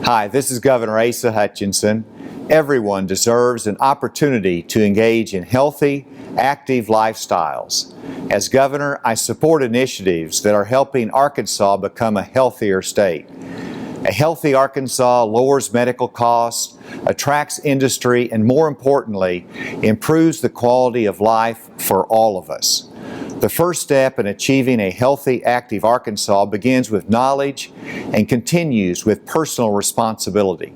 Hi, this is Governor Asa Hutchinson. Everyone deserves an opportunity to engage in healthy, active lifestyles. As governor, I support initiatives that are helping Arkansas become a healthier state. A healthy Arkansas lowers medical costs, attracts industry, and more importantly, improves the quality of life for all of us. The first step in achieving a healthy, active Arkansas begins with knowledge and continues with personal responsibility.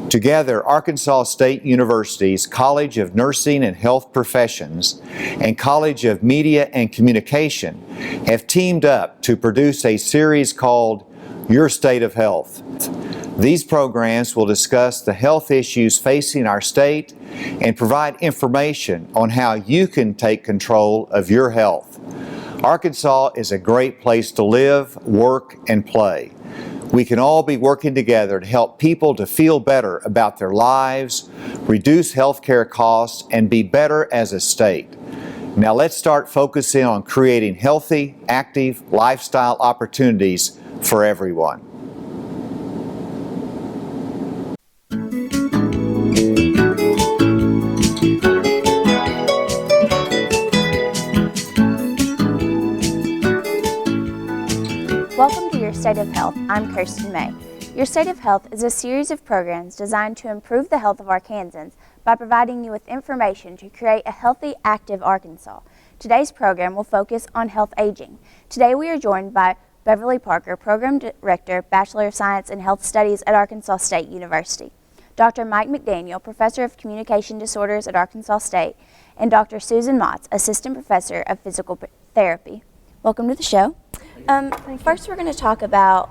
Together, Arkansas State University's College of Nursing and Health Professions and College of Media and Communication have teamed up to produce a series called Your State of Health. These programs will discuss the health issues facing our state and provide information on how you can take control of your health. Arkansas is a great place to live, work, and play. We can all be working together to help people to feel better about their lives, reduce healthcare costs, and be better as a state. Now let's start focusing on creating healthy, active lifestyle opportunities for everyone. Welcome to Your State of Health. I'm Kirsten May. Your State of Health is a series of programs designed to improve the health of Arkansans by providing you with information to create a healthy, active Arkansas. Today's program will focus on health aging. Today we are joined by Beverly Parker, Program Director, Bachelor of Science in Health Studies at Arkansas State University, Dr. Mike McDaniel, Professor of Communication Disorders at Arkansas State, and Dr. Susan Motts, Assistant Professor of Physical Therapy. Welcome to the show. First, we're going to talk about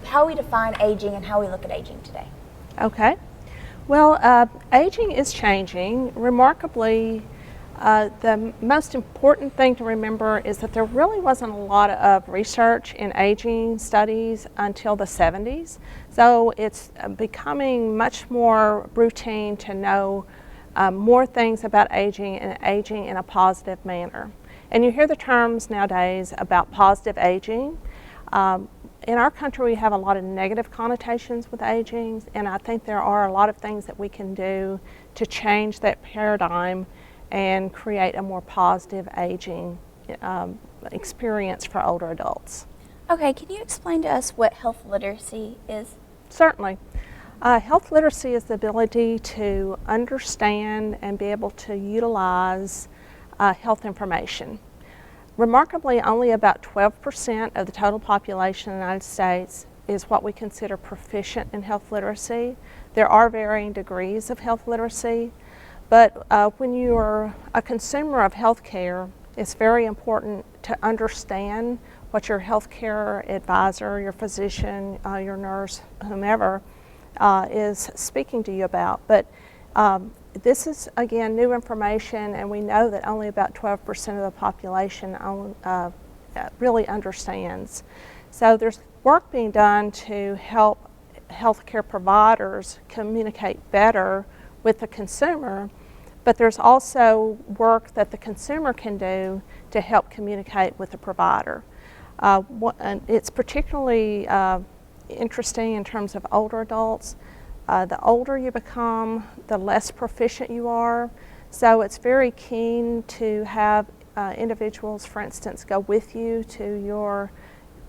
how we define aging and how we look at aging today. Okay. Well, aging is changing. Remarkably, the most important thing to remember is that there really wasn't a lot of research in aging studies until the 70s. So it's becoming much more routine to know more things about aging and aging in a positive manner. And you hear the terms nowadays about positive aging. In our country, we have a lot of negative connotations with aging, and I think there are a lot of things that we can do to change that paradigm and create a more positive aging experience for older adults. Okay, can you explain to us what health literacy is? Certainly. Health literacy is the ability to understand and be able to utilize health information. Remarkably, only about 12% of the total population in the United States is what we consider proficient in health literacy. There are varying degrees of health literacy, but when you are a consumer of health care, it's very important to understand what your health care advisor, your physician, your nurse, whomever, is speaking to you about. But this is, again, new information, and we know that only about 12% of the population really understands. So there's work being done to help healthcare providers communicate better with the consumer, but there's also work that the consumer can do to help communicate with the provider. And it's particularly interesting in terms of older adults. The older you become, the less proficient you are. So it's very keen to have individuals, for instance, go with you to your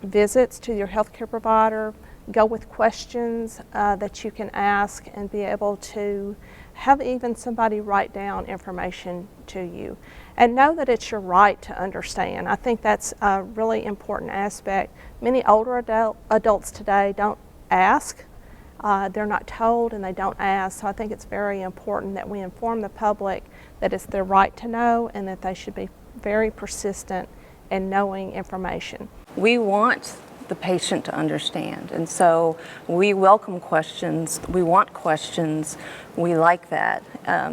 visits to your healthcare provider, go with questions that you can ask and be able to have even somebody write down information to you. And know that it's your right to understand. I think that's a really important aspect. Many older adults today don't ask. They're not told and they don't ask, so I think it's very important that we inform the public that it's their right to know and that they should be very persistent in knowing information. We want the patient to understand, and so we welcome questions, we want questions, we like that,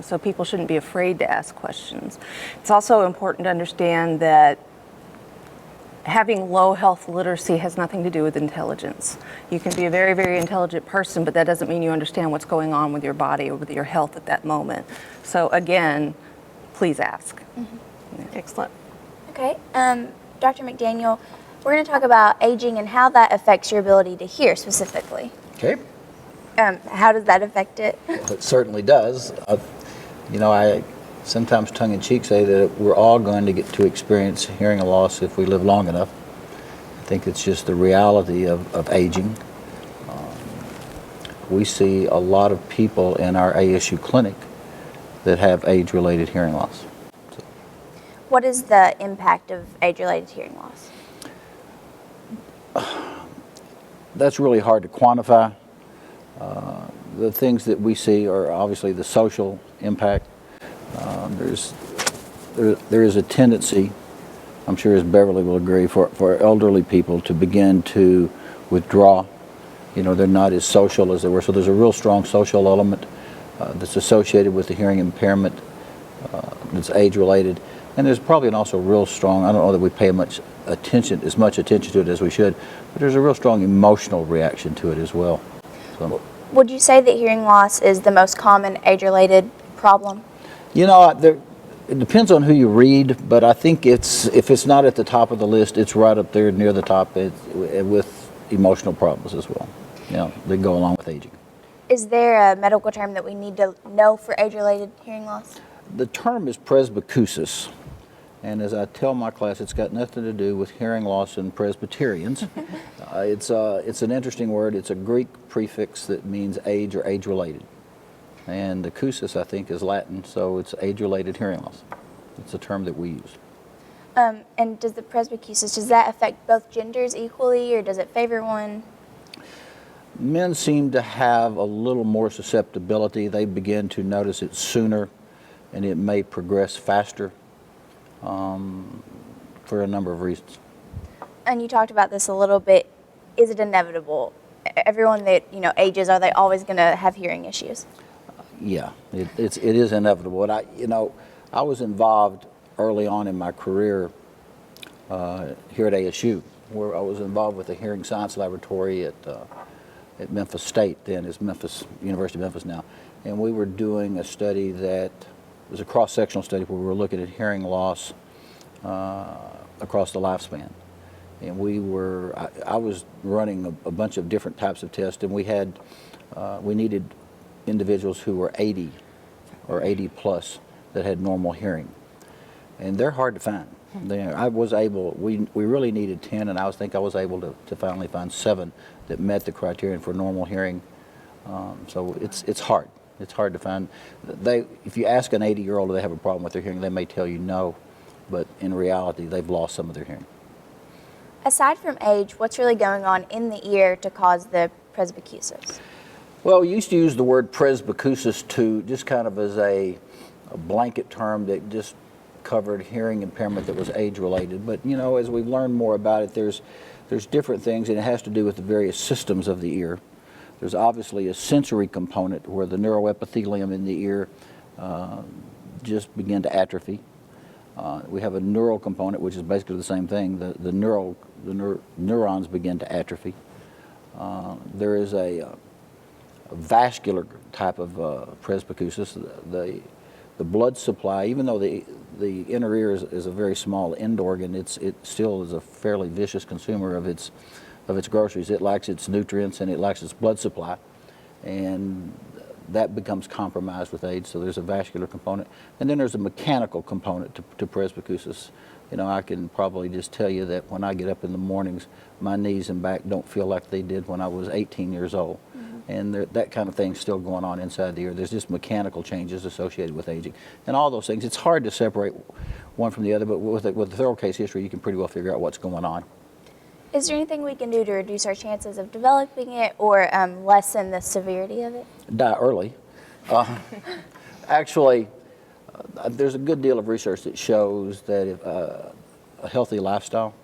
so people shouldn't be afraid to ask questions. It's also important to understand that having low health literacy has nothing to do with intelligence. You can be a very, very intelligent person, but that doesn't mean you understand what's going on with your body or with your health at that moment. So again, please ask. Mm-hmm. Excellent. Okay, Dr. McDaniel, we're going to talk about aging and how that affects your ability to hear specifically. Okay. How does that affect it? It certainly does. I sometimes tongue-in-cheek say that we're all going to get to experience hearing loss if we live long enough. I think it's just the reality of aging. We see a lot of people in our ASU clinic that have age-related hearing loss. What is the impact of age-related hearing loss? That's really hard to quantify. The things that we see are obviously the social impact. There is a tendency, I'm sure as Beverly will agree, for elderly people to begin to withdraw. They're not as social as they were. So there's a real strong social element that's associated with the hearing impairment that's age-related. And there's probably also real strong, I don't know that we pay as much attention to it as we should, but there's a real strong emotional reaction to it as well. So, would you say that hearing loss is the most common age-related problem? It depends on who you read, but I think if it's not at the top of the list, it's right up there near the top with emotional problems as well. They go along with aging. Is there a medical term that we need to know for age-related hearing loss? The term is presbycusis, and as I tell my class, it's got nothing to do with hearing loss in Presbyterians. It's an interesting word. It's a Greek prefix that means age or age-related. And the cusis, I think, is Latin, so it's age-related hearing loss. It's a term that we use. And does the presbycusis, does that affect both genders equally, or does it favor one? Men seem to have a little more susceptibility. They begin to notice it sooner, and it may progress faster for a number of reasons. And you talked about this a little bit. Is it inevitable? Everyone that ages, are they always going to have hearing issues? Yeah, it is inevitable. And I was involved early on in my career here at ASU, where I was involved with the hearing science laboratory at Memphis State, then it's University of Memphis now, and we were doing a study that was a cross-sectional study where we were looking at hearing loss across the lifespan. And I was running a bunch of different types of tests, and we needed individuals who were 80 or 80 plus that had normal hearing, and they're hard to find. We really needed 10, and I think I was able to finally find 7 that met the criterion for normal hearing. So it's hard. It's hard to find. If you ask an 80-year-old if they have a problem with their hearing, they may tell you no, but in reality, they've lost some of their hearing. Aside from age, what's really going on in the ear to cause the presbycusis? Well, we used to use the word presbycusis just kind of as a blanket term that just covered hearing impairment that was age-related. But as we've learned more about it, there's different things, and it has to do with the various systems of the ear. There's obviously a sensory component where the neuroepithelium in the ear just begin to atrophy. We have a neural component, which is basically the same thing. The neurons begin to atrophy. There is a vascular type of presbycusis. The blood supply, even though the inner ear is a very small end organ, it still is a fairly vicious consumer of its groceries. It lacks its nutrients and it lacks its blood supply, and that becomes compromised with age. So there's a vascular component, and then there's a mechanical component to presbycusis. I can probably just tell you that when I get up in the mornings, my knees and back don't feel like they did when I was 18 years old. And that kind of thing's still going on inside the ear. There's just mechanical changes associated with aging. And all those things, it's hard to separate one from the other, but with a thorough case history, you can pretty well figure out what's going on. Is there anything we can do to reduce our chances of developing it or lessen the severity of it? Die early. Actually, there's a good deal of research that shows that if, a healthy lifestyle,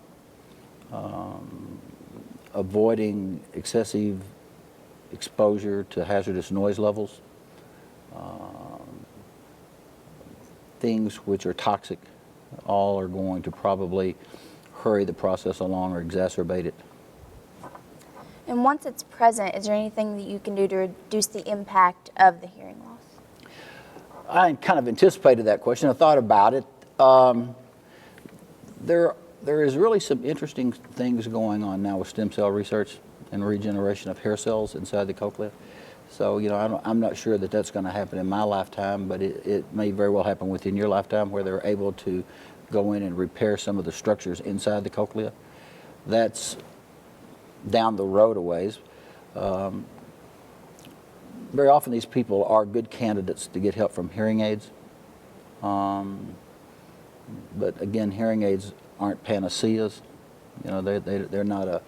avoiding excessive exposure to hazardous noise levels, things which are toxic, all are going to probably hurry the process along or exacerbate it. And once it's present, is there anything that you can do to reduce the impact of the hearing loss? I kind of anticipated that question. I thought about it. There is really some interesting things going on now with stem cell research and regeneration of hair cells inside the cochlea. So, I'm not sure that that's going to happen in my lifetime, but it may very well happen within your lifetime where they're able to go in and repair some of the structures inside the cochlea. That's down the road a ways. Very often these people are good candidates to get help from hearing aids. But again, hearing aids aren't panaceas. They're not a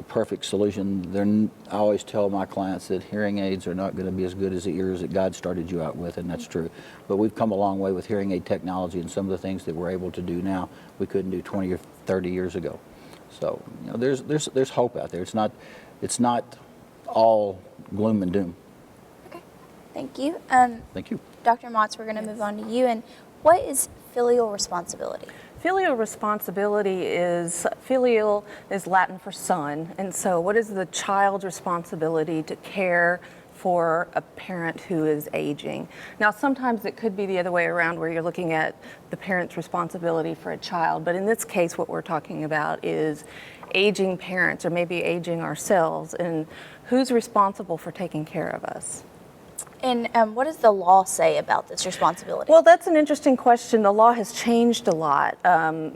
perfect solution. I always tell my clients that hearing aids are not going to be as good as the ears that God started you out with, and that's true. But we've come a long way with hearing aid technology, and some of the things that we're able to do now we couldn't do 20 or 30 years ago. So there's hope out there. It's not all gloom and doom. Okay, thank you. Thank you. Dr. Motz, we're going to move on to you. And what is filial responsibility? Filial responsibility filial is Latin for son, and so what is the child's responsibility to care for a parent who is aging? Now, sometimes it could be the other way around where you're looking at the parent's responsibility for a child, but in this case what we're talking about is aging parents, or maybe aging ourselves, and who's responsible for taking care of us. And what does the law say about this responsibility? Well, that's an interesting question. The law has changed a lot.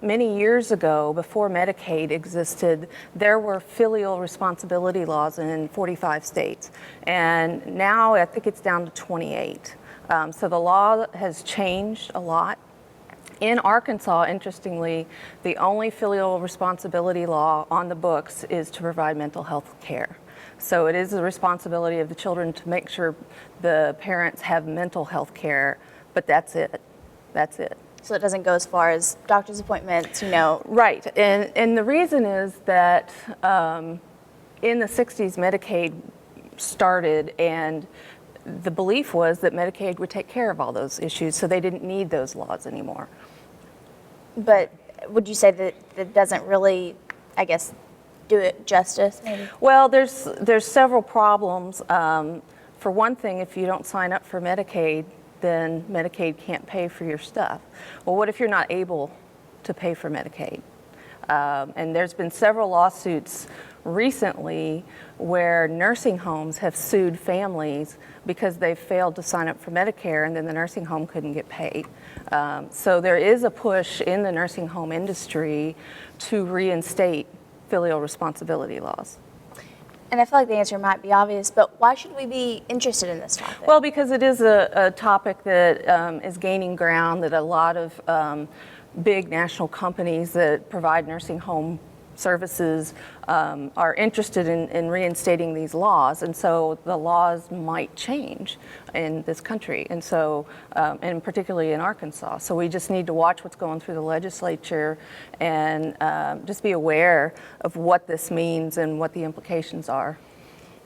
Many years ago, before Medicaid existed, there were filial responsibility laws in 45 states. And now I think it's down to 28. So the law has changed a lot. In Arkansas, interestingly, the only filial responsibility law on the books is to provide mental health care. So it is the responsibility of the children to make sure the parents have mental health care, but that's it. That's it. So it doesn't go as far as doctor's appointments, Right, and the reason is that in the 60s, Medicaid started, and the belief was that Medicaid would take care of all those issues, so they didn't need those laws anymore. But would you say that it doesn't really, do it justice, maybe? Well, there's several problems. For one thing, if you don't sign up for Medicaid, then Medicaid can't pay for your stuff. Well, what if you're not able to pay for Medicaid? And there's been several lawsuits recently where nursing homes have sued families because they failed to sign up for Medicare, and then the nursing home couldn't get paid. So there is a push in the nursing home industry to reinstate filial responsibility laws. And I feel like the answer might be obvious, but why should we be interested in this topic? Well, because it is a topic that is gaining ground, that a lot of big national companies that provide nursing home services are interested in reinstating these laws, and so the laws might change in this country, and so and particularly in Arkansas. So we just need to watch what's going through the legislature and just be aware of what this means and what the implications are.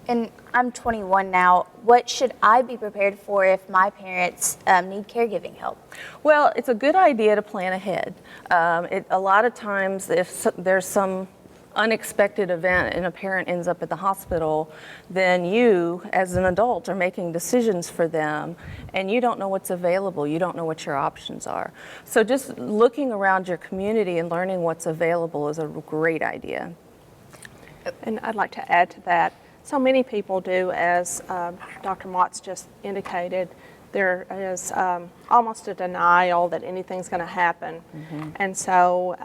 And I'm 21 now. What should I be prepared for if my parents need caregiving help? Well, it's a good idea to plan ahead. A lot of times, if there's some unexpected event and a parent ends up at the hospital, then you, as an adult, are making decisions for them, and you don't know what's available. You don't know what your options are. So just looking around your community and learning what's available is a great idea. And I'd like to add to that. So many people do, as Dr. Motz just indicated, there is almost a denial that anything's going to happen. Mm-hmm. And so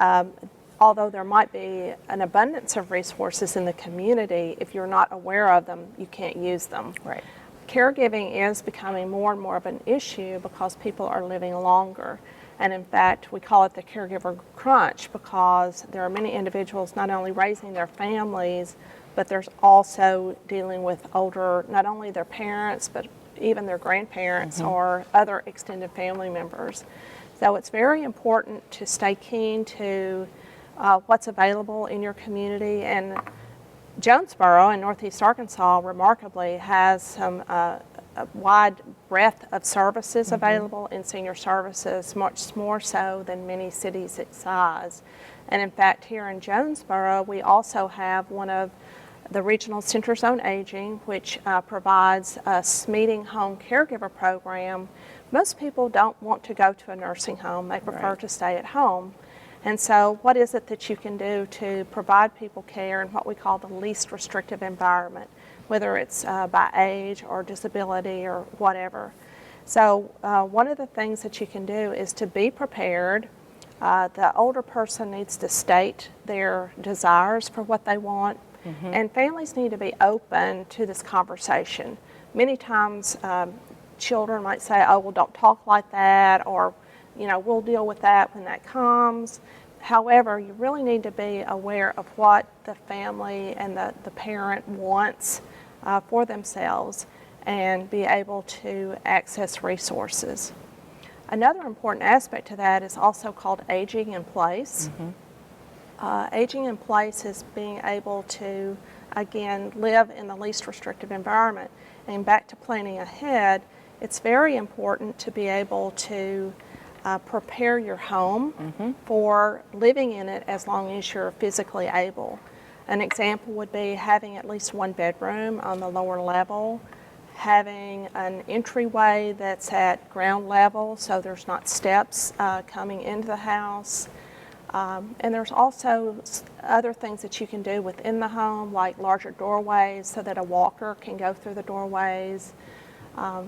although there might be an abundance of resources in the community, if you're not aware of them, you can't use them. Right. Caregiving is becoming more and more of an issue because people are living longer. And in fact, we call it the caregiver crunch because there are many individuals not only raising their families, but there's also dealing with older, not only their parents, but even their grandparents or other extended family members. So it's very important to stay keen to what's available in your community. And Jonesboro in Northeast Arkansas, remarkably, has some a wide breadth of services available in senior services, much more so than many cities its size. And in fact, here in Jonesboro, we also have one of the Regional Centers on Aging, which provides a meeting home caregiver program. Most people don't want to go to a nursing home. They prefer to stay at home. And so what is it that you can do to provide people care in what we call the least restrictive environment? whether it's by age or disability or whatever. So one of the things that you can do is to be prepared. The older person needs to state their desires for what they want, and families need to be open to this conversation. Many times children might say, oh, well, don't talk like that, or, you know, we'll deal with that when that comes. However, you really need to be aware of what the family and the parent wants for themselves and be able to access resources. Another important aspect to that is also called aging in place. Aging in place is being able to, again, live in the least restrictive environment. And back to planning ahead, it's very important to be able to prepare your home for living in it as long as you're physically able. An example would be having at least one bedroom on the lower level, having an entryway that's at ground level so there's not steps coming into the house. And there's also other things that you can do within the home, like larger doorways so that a walker can go through the doorways.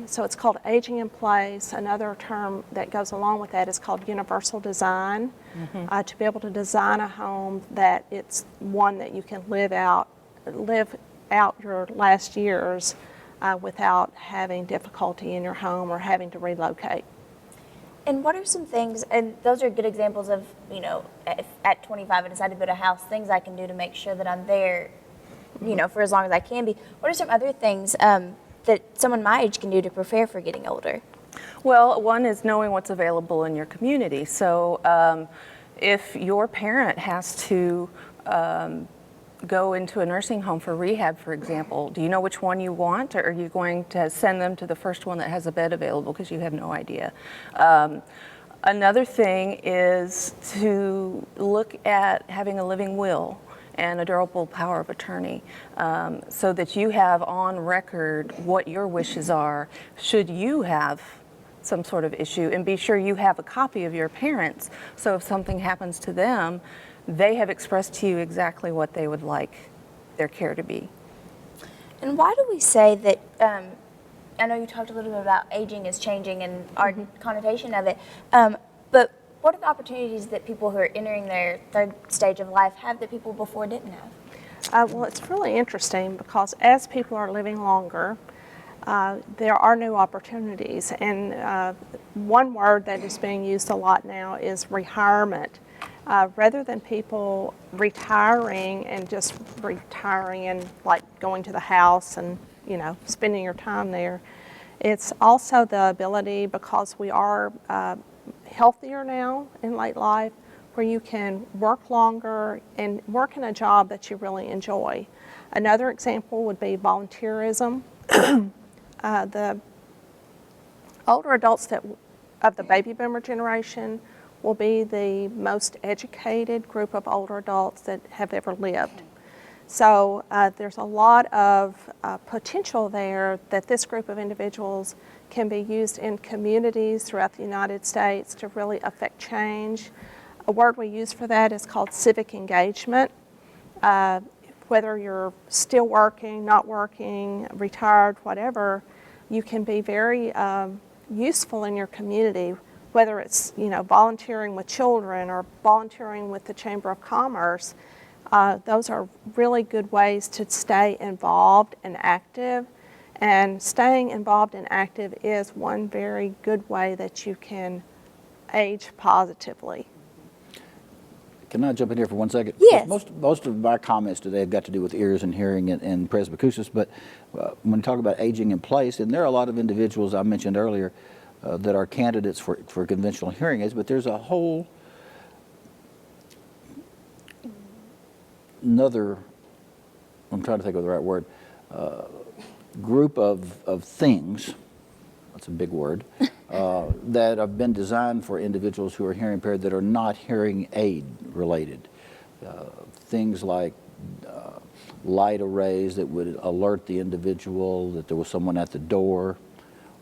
So it's called aging in place. Another term that goes along with that is called universal design, to be able to design a home that it's one that you can live out your last years without having difficulty in your home or having to relocate. And what are some things, and those are good examples of, you know, if at 25 I decide to build a house, things I can do to make sure that I'm there, you know, for as long as I can be. What are some other things that someone my age can do to prepare for getting older? Well, one is knowing what's available in your community. So if your parent has to go into a nursing home for rehab, for example, do you know which one you want, or are you going to send them to the first one that has a bed available because you have no idea? Another thing is to look at having a living will and a durable power of attorney, so that you have on record what your wishes are should you have some sort of issue, and be sure you have a copy of your parents, so if something happens to them, they have expressed to you exactly what they would like their care to be. And why do we say that, I know you talked a little bit about aging is changing and our connotation of it, but what are the opportunities that people who are entering their third stage of life have that people before didn't have? Well, it's really interesting because as people are living longer, there are new opportunities. And one word that is being used a lot now is retirement. Rather than people retiring and just retiring and like going to the house and, you know, spending your time there, it's also the ability, because we are healthier now in late life, where you can work longer and work in a job that you really enjoy. Another example would be volunteerism. The older adults of the baby boomer generation will be the most educated group of older adults that have ever lived. So there's a lot of potential there that this group of individuals can be used in communities throughout the United States to really affect change. A word we use for that is called civic engagement. Whether you're still working, not working, retired, whatever, you can be very useful in your community, whether it's, you know, volunteering with children or volunteering with the Chamber of Commerce. Those are really good ways to stay involved and active. And staying involved and active is one very good way that you can age positively. Can I jump in here for 1 second? Yes. Most of my comments today have got to do with ears and hearing and presbycusis, but when you talk about aging in place, and there are a lot of individuals I mentioned earlier that are candidates for conventional hearing aids, but there's a whole another, I'm trying to think of the right word, group of things, that's a big word, that have been designed for individuals who are hearing impaired that are not hearing aid related. Things like light arrays that would alert the individual that there was someone at the door,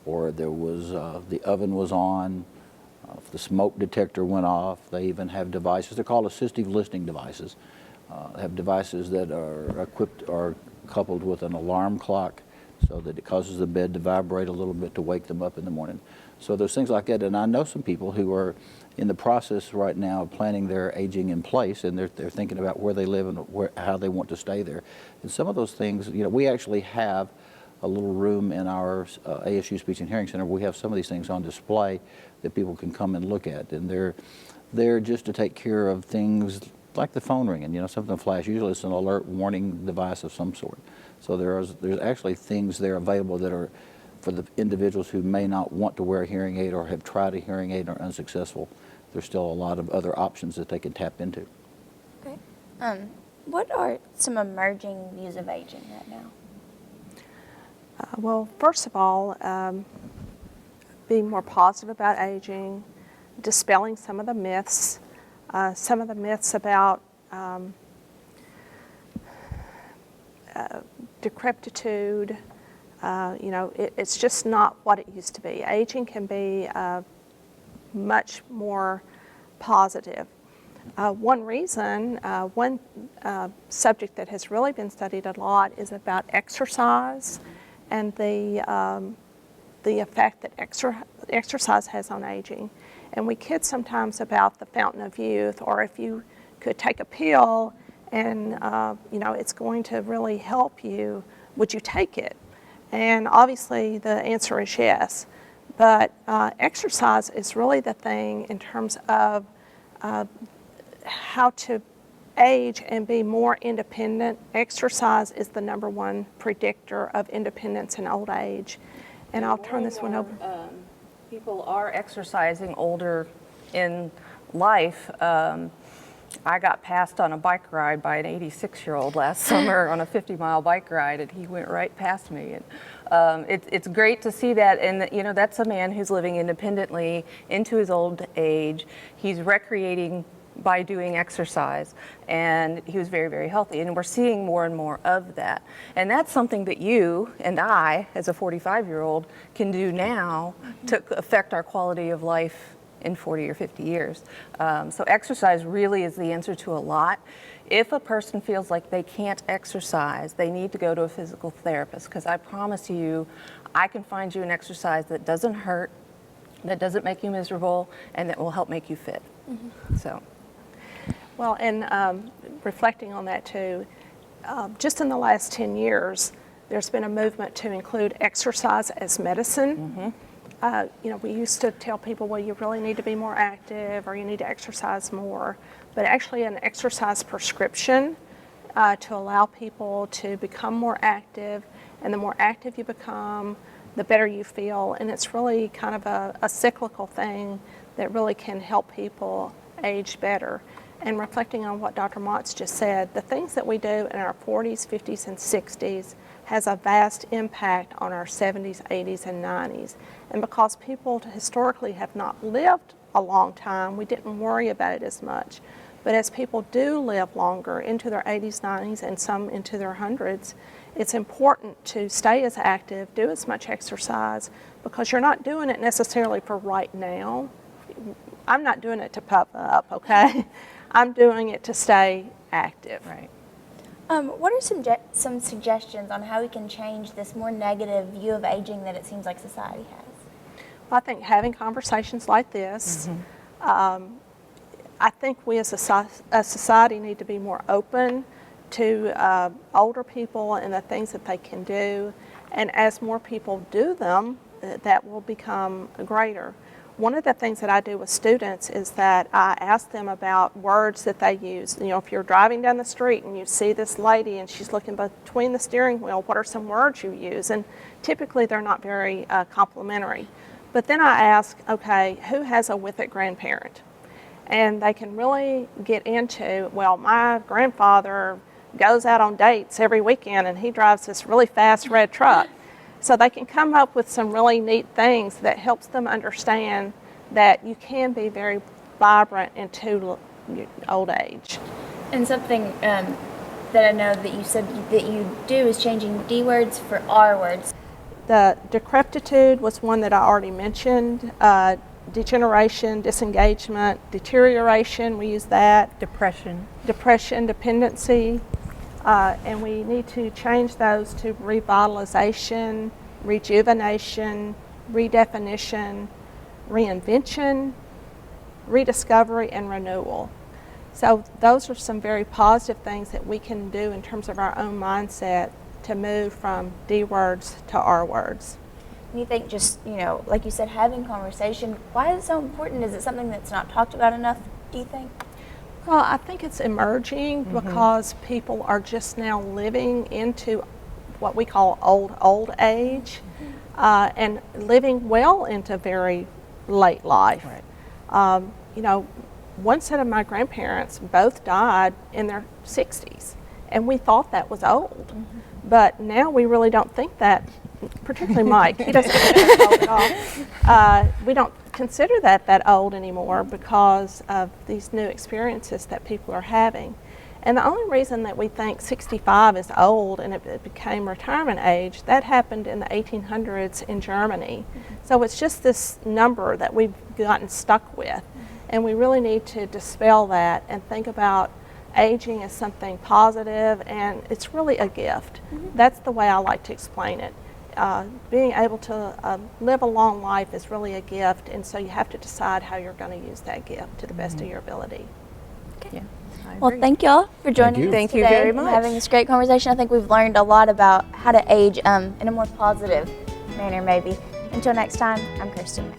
or there was the oven was on, if the smoke detector went off. They even have devices, they're called assistive listening devices. Have devices that are equipped or coupled with an alarm clock so that it causes the bed to vibrate a little bit to wake them up in the morning. So there's things like that. And I know some people who are in the process right now of planning their aging in place, and they're thinking about where they live and how they want to stay there. And some of those things, you know, we actually have a little room in our ASU Speech and Hearing Center. We have some of these things on display that people can come and look at, and they're there just to take care of things like the phone ringing. You know, something flash. Usually it's an alert warning device of some sort. So there's actually things there available that are for the individuals who may not want to wear a hearing aid or have tried a hearing aid and are unsuccessful. There's still a lot of other options that they can tap into. Okay. What are some emerging views of aging right now? Well, first of all, being more positive about aging, dispelling some of the myths about decrepitude. You know, it's just not what it used to be. Aging can be much more positive. One reason, one subject that has really been studied a lot is about exercise and the effect that exercise has on aging. And we kid sometimes about the fountain of youth, or if you could take a pill and you know, it's going to really help you, would you take it? And obviously the answer is yes. But exercise is really the thing in terms of how to age and be more independent. Exercise is the #1 predictor of independence in old age. And I'll turn this one over. People are exercising older in life. I got passed on a bike ride by an 86-year-old last summer on a 50-mile bike ride, and he went right past me. And it's great to see that, and you know, that's a man who's living independently into his old age. He's recreating by doing exercise, and he was very, very healthy, and we're seeing more and more of that. And that's something that you and I, as a 45-year-old, can do now to affect our quality of life in 40 or 50 years. So exercise really is the answer to a lot. If a person feels like they can't exercise, they need to go to a physical therapist, because I promise you, I can find you an exercise that doesn't hurt, that doesn't make you miserable, and that will help make you fit. So. Well, and reflecting on that too, just in the last 10 years, there's been a movement to include exercise as medicine. You know, we used to tell people, well, you really need to be more active or you need to exercise more, but actually an exercise prescription to allow people to become more active, and the more active you become, the better you feel, and it's really kind of a cyclical thing that really can help people age better. And reflecting on what Dr. Motz just said, the things that we do in our 40s, 50s, and 60s has a vast impact on our 70s, 80s, and 90s. And because people historically have not lived a long time, we didn't worry about it as much. But as people do live longer, into their 80s, 90s, and some into their hundreds, it's important to stay as active, do as much exercise, because you're not doing it necessarily for right now. I'm not doing it to puff up, okay? I'm doing it to stay active. Right. What are some suggestions on how we can change this more negative view of aging that it seems like society has? Well, I think having conversations like this, I think we as a society need to be more open to older people and the things that they can do. And as more people do them, that will become greater. One of the things that I do with students is that I ask them about words that they use. You know, if you're driving down the street and you see this lady and she's looking between the steering wheel, what are some words you use? And typically they're not very complimentary. But then I ask, okay, who has a with it grandparent? And they can really get into, well, my grandfather goes out on dates every weekend and he drives this really fast red truck. So they can come up with some really neat things that helps them understand that you can be very vibrant into old age. And something that I know that you said that you do is changing D words for R words. The decrepitude was one that I already mentioned. Degeneration, disengagement, deterioration, we use that. Depression. Depression, dependency. And we need to change those to revitalization, rejuvenation, redefinition, reinvention, rediscovery, and renewal. So those are some very positive things that we can do in terms of our own mindset to move from D words to R words. You think just, like you said, having conversation, why is it so important? Is it something that's not talked about enough, do you think? Well, I think it's emerging because people are just now living into what we call old age and living well into very late life. Right. One set of my grandparents both died in their 60s, and we thought that was old. But now we really don't think that, particularly Mike. He doesn't think that's old at all. We don't consider that old anymore because of these new experiences that people are having. And the only reason that we think 65 is old and it became retirement age, that happened in the 1800s in Germany. So it's just this number that we've gotten stuck with. And we really need to dispel that and think about aging as something positive, and it's really a gift. That's the way I like to explain it. Being able to live a long life is really a gift, and so you have to decide how you're going to use that gift to the best of your ability. Yeah. Well, thank y'all for joining us Thank you today very and much. having this great conversation. I think we've learned a lot about how to age in a more positive manner, maybe. Until next time, I'm Kirsten May.